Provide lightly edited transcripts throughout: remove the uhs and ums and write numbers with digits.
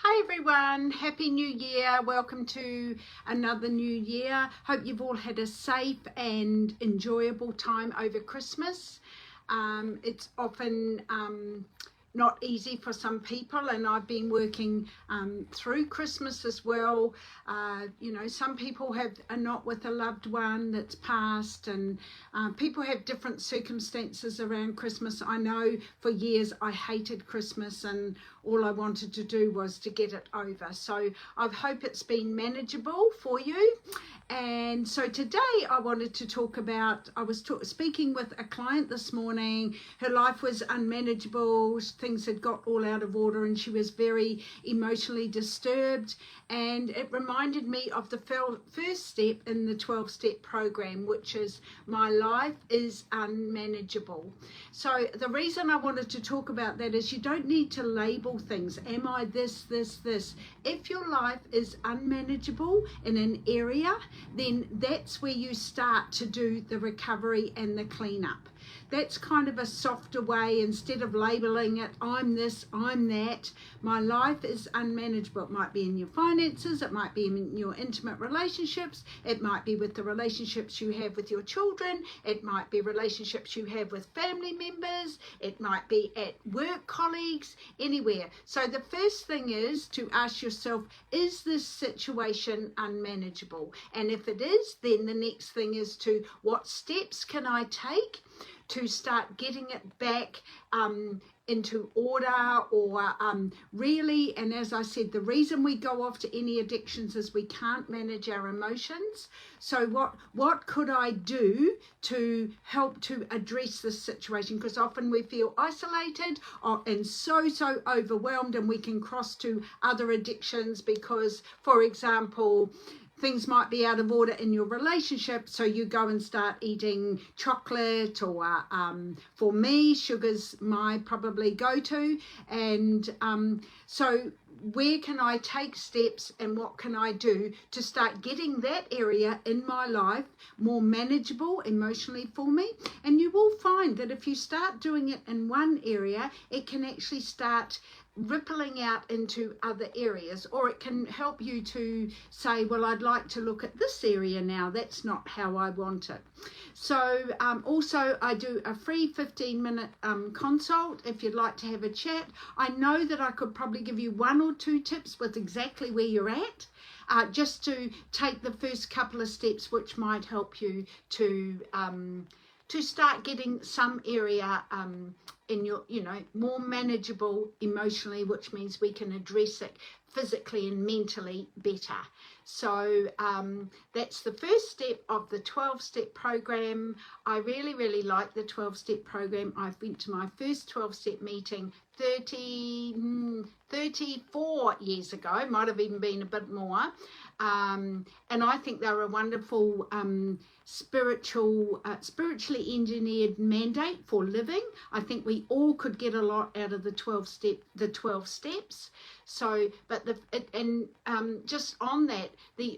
Hi everyone, Happy New Year. Welcome to another new year. Hope you've all had a safe and enjoyable time over Christmas. It's often not easy for some people, and I've been working through Christmas as well. Some people are not with a loved one that's passed, and people have different circumstances around Christmas. I know for years I hated Christmas, and all I wanted to do was to get it over. So I hope it's been manageable for you. And so today I wanted to talk about, I was speaking with a client this morning. Her life was unmanageable. Things had got all out of order and she was very emotionally disturbed. And it reminded me of the first step in the 12-step program, which is my life is unmanageable. So the reason I wanted to talk about that is you don't need to label things. Am I this, this, this? If your life is unmanageable in an area, then that's where you start to do the recovery and the cleanup. That's kind of a softer way. Instead of labeling it, I'm this, I'm that, my life is unmanageable. It might be in your finances, it might be in your intimate relationships, it might be with the relationships you have with your children, it might be relationships you have with family members, it might be at work colleagues, anywhere. So the first thing is to ask yourself, is this situation unmanageable? And if it is, then the next thing is to, what steps can I take to start getting it back into order, or really, and as I said, the reason we go off to any addictions is we can't manage our emotions. So what could I do to help to address this situation? Because often we feel isolated and so overwhelmed, and we can cross to other addictions because, for example, things might be out of order in your relationship, so you go and start eating chocolate, or for me, sugar's my probably go-to. And so where can I take steps, and what can I do to start getting that area in my life more manageable emotionally for me? And you will find that if you start doing it in one area, it can actually start rippling out into other areas, or it can help you to say, well, I'd like to look at this area now. That's not how I want it. So also I do a free 15-minute consult if you'd like to have a chat. I know that I could probably give you one or two tips with exactly where you're at, just to take the first couple of steps, which might help you to start getting some area in your, more manageable emotionally, which means we can address it physically and mentally better. So that's the first step of the 12-step program. I really, really like the 12-step program. I've been to my first 12-step meeting 34 years ago, might have even been a bit more. And I think they're a wonderful spiritually engineered mandate for living. I think we all could get a lot out of the 12 steps. So, but just on that,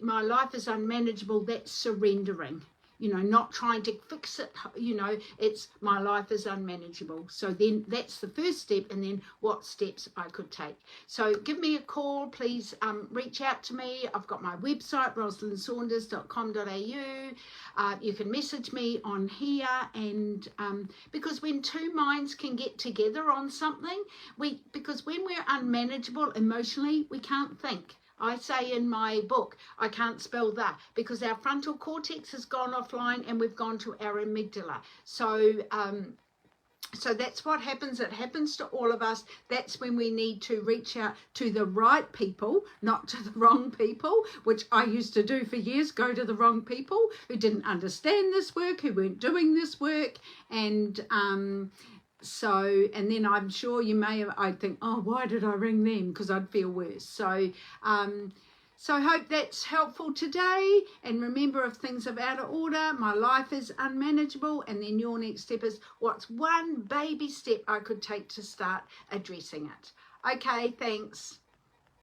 my life is unmanageable. That's surrendering. Not trying to fix it, it's my life is unmanageable. So then that's the first step, and then what steps I could take. So give me a call, please reach out to me. I've got my website, roslynsaunders.com.au. You can message me on here, and because when two minds can get together on something, because when we're unmanageable emotionally, we can't think. I say in my book, I can't spell that, because our frontal cortex has gone offline and we've gone to our amygdala. So that's what happens. It happens to all of us. That's when we need to reach out to the right people, not to the wrong people, which I used to do for years, go to the wrong people who didn't understand this work, who weren't doing this work. And and then I'm sure I'd think, oh, why did I ring them? Because I'd feel worse. So I hope that's helpful today. And remember, if things are out of order, my life is unmanageable. And then your next step is, what's one baby step I could take to start addressing it? Okay, thanks.